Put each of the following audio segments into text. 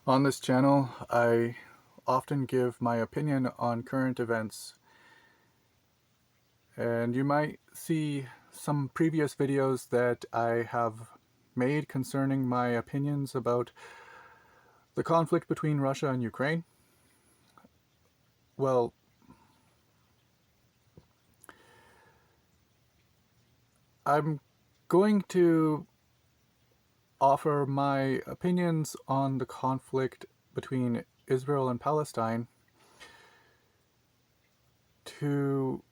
On this channel, I often give my opinion on current events, and you might see some previous videos that I have made concerning my opinions about the conflict between Russia and Ukraine. Well, I'm going to offer my opinions on the conflict between Israel and Palestine to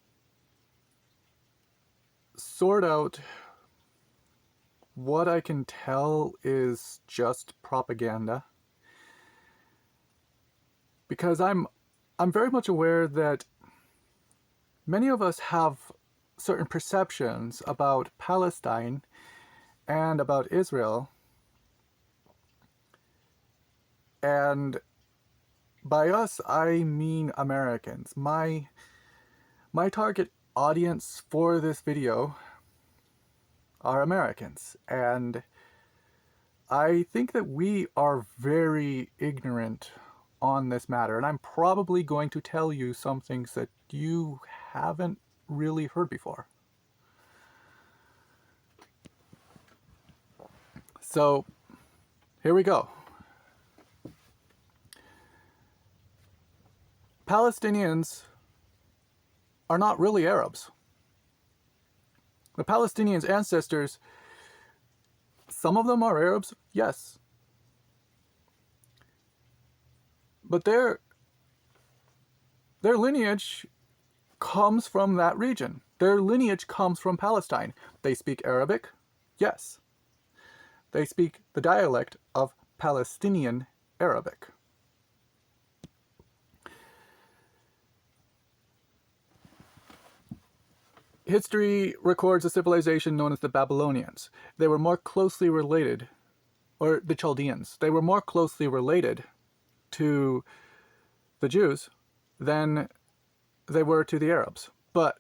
sort out what I can tell is just propaganda, because I'm very much aware that many of us have certain perceptions about Palestine and about Israel, and by us I mean Americans. My target audience for this video are Americans, and I think that we are very ignorant on this matter, and I'm probably going to tell you some things that you haven't really heard before. So, here we go. Palestinians are not really Arabs. The Palestinians' ancestors, some of them are Arabs, yes. But their lineage comes from that region. Their lineage comes from Palestine. They speak Arabic, yes. They speak the dialect of Palestinian Arabic. History records a civilization known as the Babylonians. They were more closely related, or the Chaldeans, they were more closely related to the Jews than they were to the Arabs. But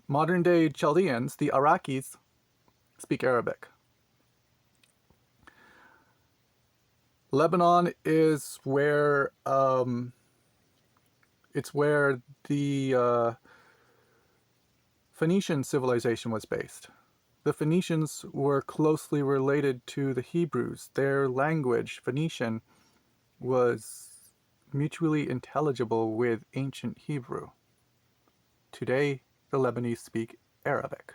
modern day Chaldeans, the Iraqis, speak Arabic. Lebanon is where it's where the Phoenician civilization was based. The Phoenicians were closely related to the Hebrews. Their language, Phoenician, was mutually intelligible with ancient Hebrew. Today, the Lebanese speak Arabic.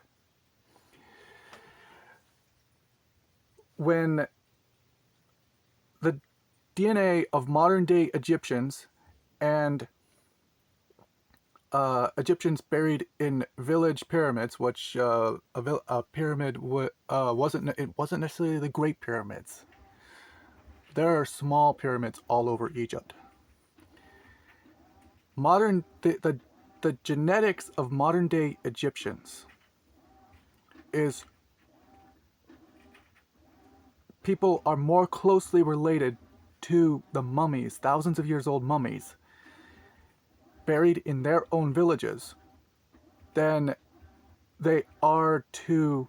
When the DNA of modern-day Egyptians and Egyptians buried in village pyramids, which a pyramid wasn't necessarily the Great Pyramids. There are small pyramids all over Egypt. The genetics of modern day Egyptians is people are more closely related to the mummies, thousands of years old mummies, buried in their own villages than they are to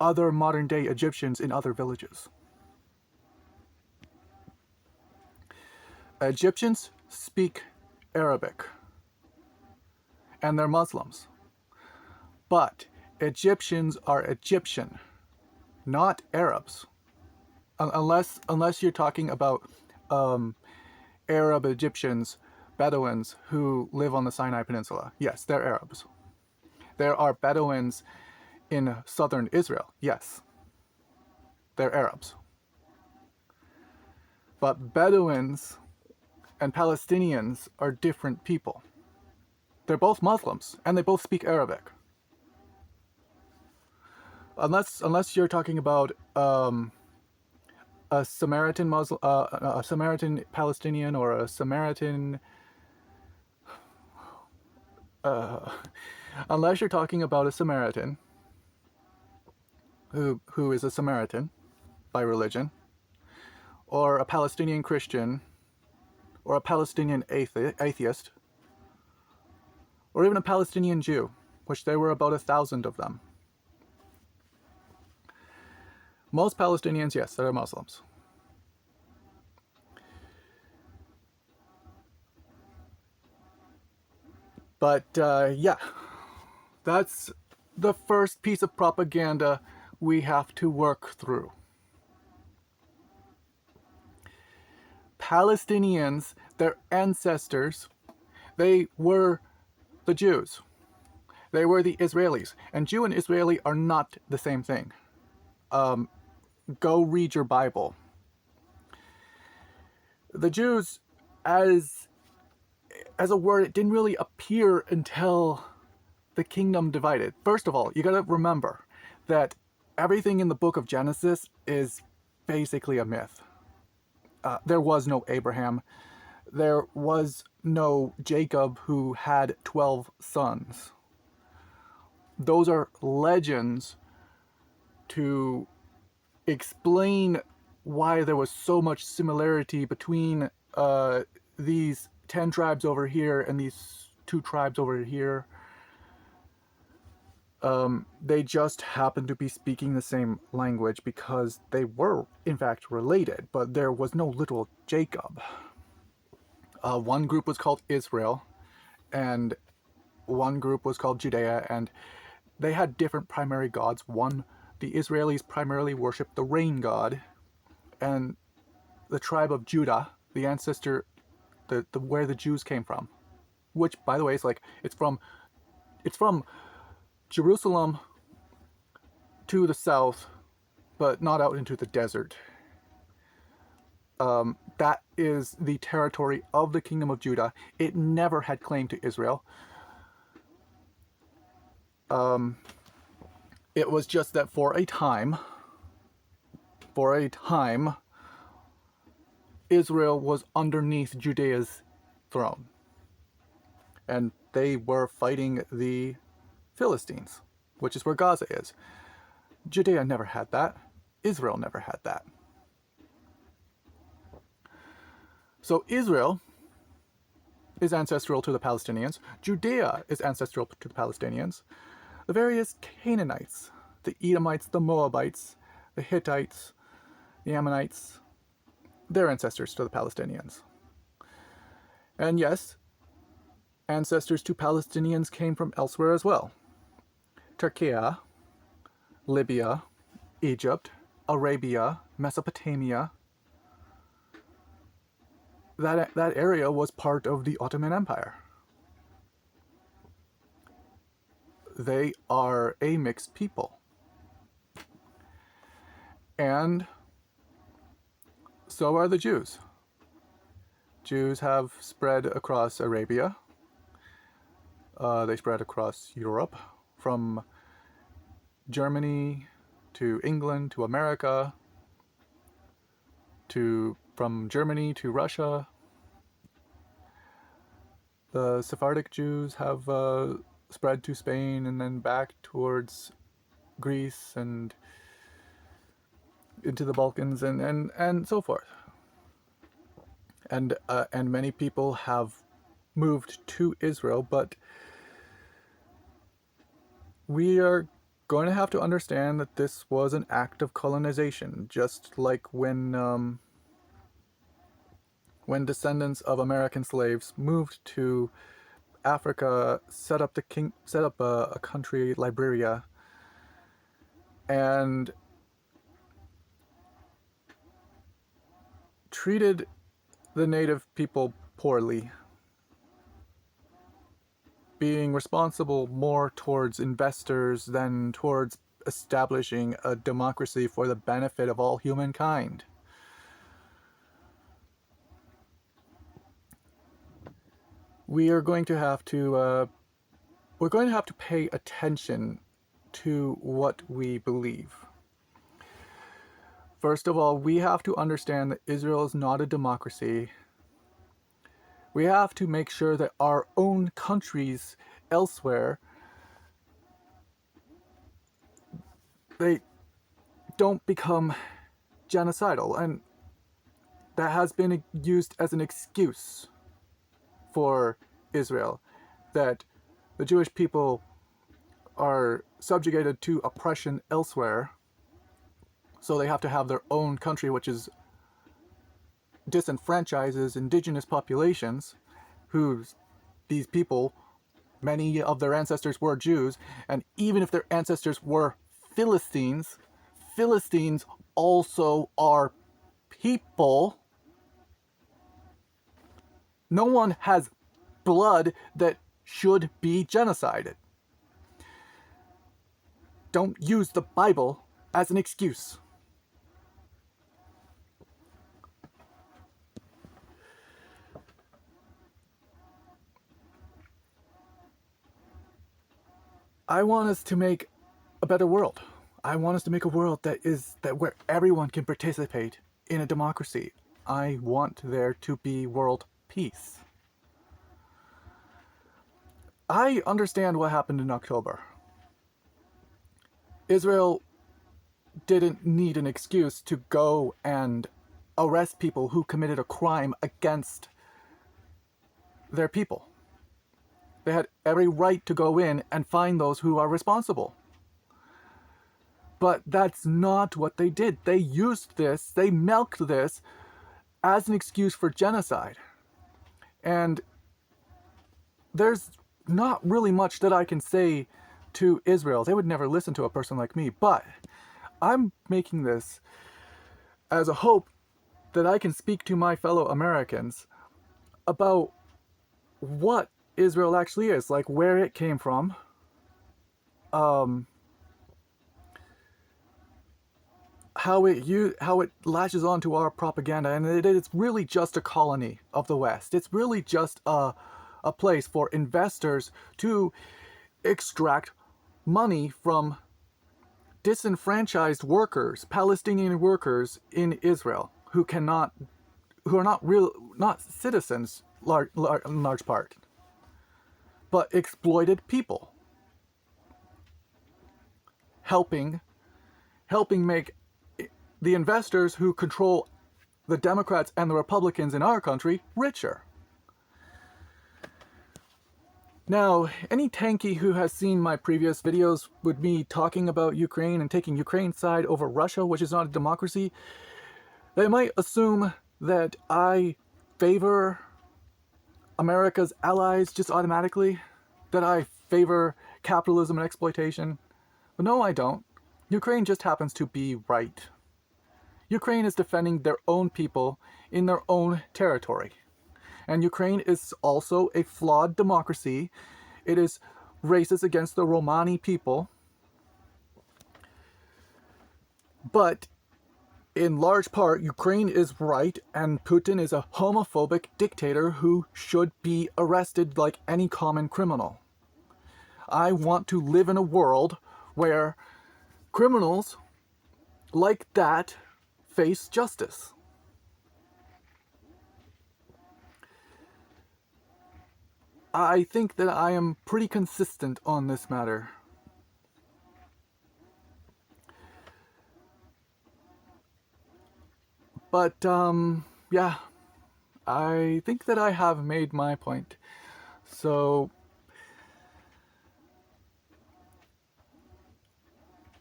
other modern day Egyptians in other villages. Egyptians speak Arabic, and they're Muslims. But Egyptians are Egyptian, not Arabs. Unless you're talking about Arab Egyptians, Bedouins who live on the Sinai Peninsula. Yes, they're Arabs. There are Bedouins in southern Israel. Yes, they're Arabs. But Bedouins and Palestinians are different people. They're both Muslims, and they both speak Arabic. Unless you're talking about a Samaritan Muslim, a Samaritan Palestinian, or a Samaritan. Unless you're talking about a Samaritan who is a Samaritan by religion, or a Palestinian Christian, or a Palestinian atheist, or even a Palestinian Jew, which there were about 1,000 of them. Most Palestinians, yes, they're Muslims. But yeah, that's the first piece of propaganda we have to work through. Palestinians, their ancestors, they were the Jews. They were the Israelis. And Jew and Israeli are not the same thing. Go read your Bible. The Jews, as a word, it didn't really appear until the kingdom divided. First of all, you gotta remember that everything in the book of Genesis is basically a myth. There was no Abraham. There was no Jacob who had 12 sons. Those are legends to explain why there was so much similarity between these 10 tribes over here and these 2 tribes over here. They just happened to be speaking the same language because they were, in fact, related, but there was no literal Jacob. One group was called Israel, and one group was called Judea, and they had different primary gods. The Israelis primarily worshipped the rain god, and the tribe of Judah, the ancestor, where the Jews came from, which, by the way, is like it's from Jerusalem to the south, but not out into the desert. That is the territory of the kingdom of Judah. It never had claim to Israel. It was just that for a time, Israel was underneath Judea's throne. And they were fighting the Philistines, which is where Gaza is. Judea never had that. Israel never had that. So Israel is ancestral to the Palestinians. Judea is ancestral to the Palestinians. The various Canaanites, the Edomites, the Moabites, the Hittites, the Ammonites, they're ancestors to the Palestinians. And yes, ancestors to Palestinians came from elsewhere as well. Turkey, Libya, Egypt, Arabia, Mesopotamia. That area was part of the Ottoman Empire. They are a mixed people. And so are the Jews. Jews have spread across Arabia. They spread across Europe, from Germany to England to America, from Germany to Russia. The Sephardic Jews have spread to Spain and then back towards Greece and into the Balkans and so forth. And many people have moved to Israel, but we are going to have to understand that this was an act of colonization, just like when descendants of American slaves moved to Africa, set up a country, Liberia, and treated the native people poorly, being responsible more towards investors than towards establishing a democracy for the benefit of all humankind. We're going to have to pay attention to what we believe. First of all, we have to understand that Israel is not a democracy. We have to make sure that our own countries elsewhere, they don't become genocidal, and that has been used as an excuse for Israel, that the Jewish people are subjugated to oppression elsewhere, so they have to have their own country, which disenfranchises indigenous populations, these people many of their ancestors were Jews, and even if their ancestors were Philistines, Philistines also are people. No one has blood that should be genocided. Don't use the Bible as an excuse. I want us to make a better world. I want us to make a world that where everyone can participate in a democracy. I want there to be world peace. I understand what happened in October. Israel didn't need an excuse to go and arrest people who committed a crime against their people. They had every right to go in and find those who are responsible. But that's not what they did. They used this, they milked this as an excuse for genocide. And there's not really much that I can say to Israel. They would never listen to a person like me. But I'm making this as a hope that I can speak to my fellow Americans about what Israel actually is, like where it came from, how it latches onto our propaganda, and it's really just a colony of the West. It's really just a place for investors to extract money from disenfranchised workers, Palestinian workers in Israel, who are not citizens in large part, but exploited people, helping make the investors who control the Democrats and the Republicans in our country richer. Now, any tanky who has seen my previous videos with me talking about Ukraine and taking Ukraine's side over Russia, which is not a democracy, they might assume that I favor America's allies just automatically, that I favor capitalism and exploitation. But no, I don't. Ukraine just happens to be right. Ukraine is defending their own people in their own territory. And Ukraine is also a flawed democracy. It is racist against the Romani people. But in large part, Ukraine is right, and Putin is a homophobic dictator who should be arrested like any common criminal. I want to live in a world where criminals like that face justice. I think that I am pretty consistent on this matter. But, yeah, I think that I have made my point. So,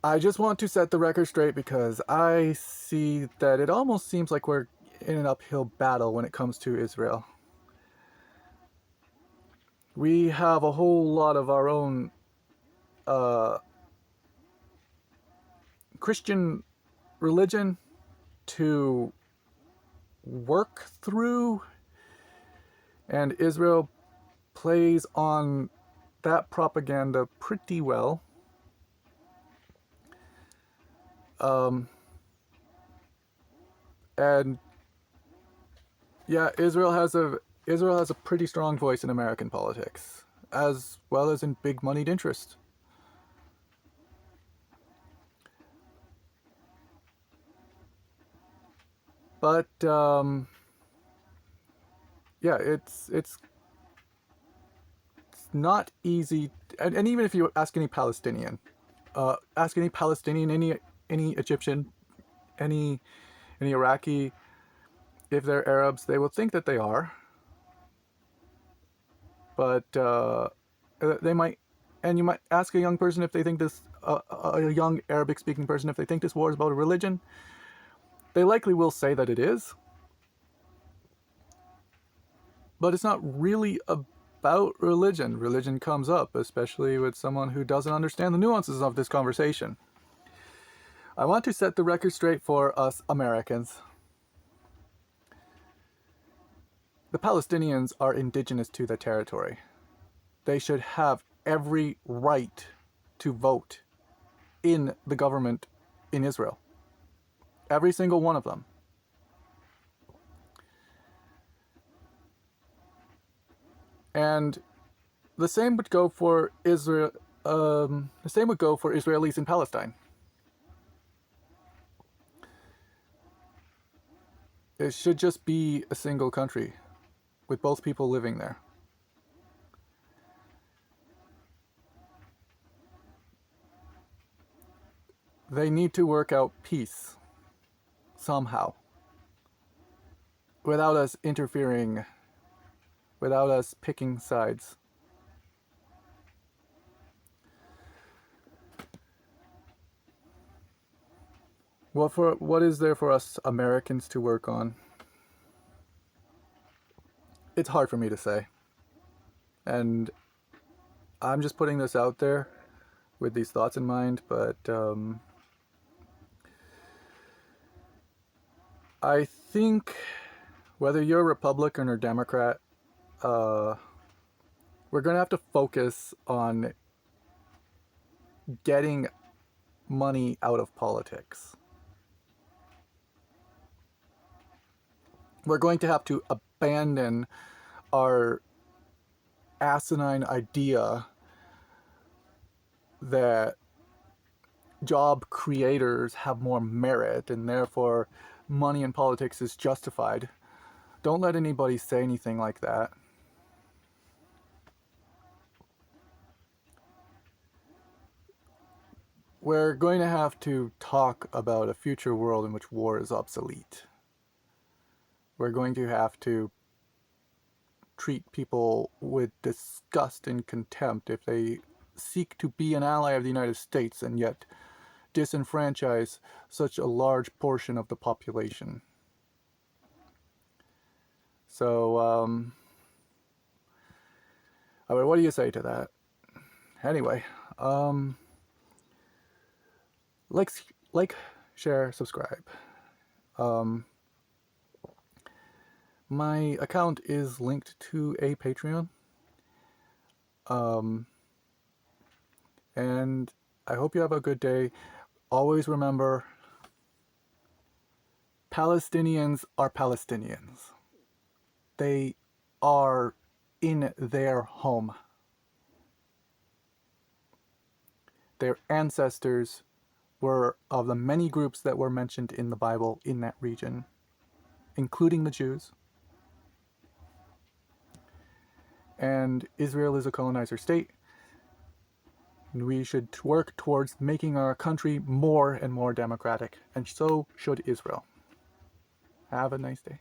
I just want to set the record straight because I see that it almost seems like we're in an uphill battle when it comes to Israel. We have a whole lot of our own Christian religion to work through, and Israel plays on that propaganda pretty well. And yeah, Israel has a pretty strong voice in American politics, as well as in big moneyed interest. But yeah, it's not easy, and even if you ask any Palestinian, any Egyptian, any Iraqi, if they're Arabs, they will think that they are. But they might, and you might ask a young person if they think this, a young Arabic-speaking person, if they think this war is about a religion. They likely will say that it is. But it's not really about religion. Religion comes up, especially with someone who doesn't understand the nuances of this conversation. I want to set the record straight for us Americans. The Palestinians are indigenous to the territory. They should have every right to vote in the government in Israel. Every single one of them. And the same would go for Israel. The same would go for Israelis in Palestine. It should just be a single country with both people living there. They need to work out peace somehow without us interfering, without us picking sides. What is there for us Americans to work on? It's hard for me to say. And I'm just putting this out there with these thoughts in mind, but I think whether you're a Republican or Democrat, we're going to have to focus on getting money out of politics. We're going to have to abandon our asinine idea that job creators have more merit and therefore money in politics is justified. Don't let anybody say anything like that. We're going to have to talk about a future world in which war is obsolete. We're going to have to treat people with disgust and contempt if they seek to be an ally of the United States and yet disenfranchise such a large portion of the population. So, I mean, what do you say to that? Anyway, like, share, subscribe. My account is linked to a Patreon. And I hope you have a good day. Always remember, Palestinians are Palestinians. They are in their home. Their ancestors were of the many groups that were mentioned in the Bible in that region, including the Jews. And Israel is a colonizer state. And we should work towards making our country more and more democratic, and so should Israel. Have a nice day.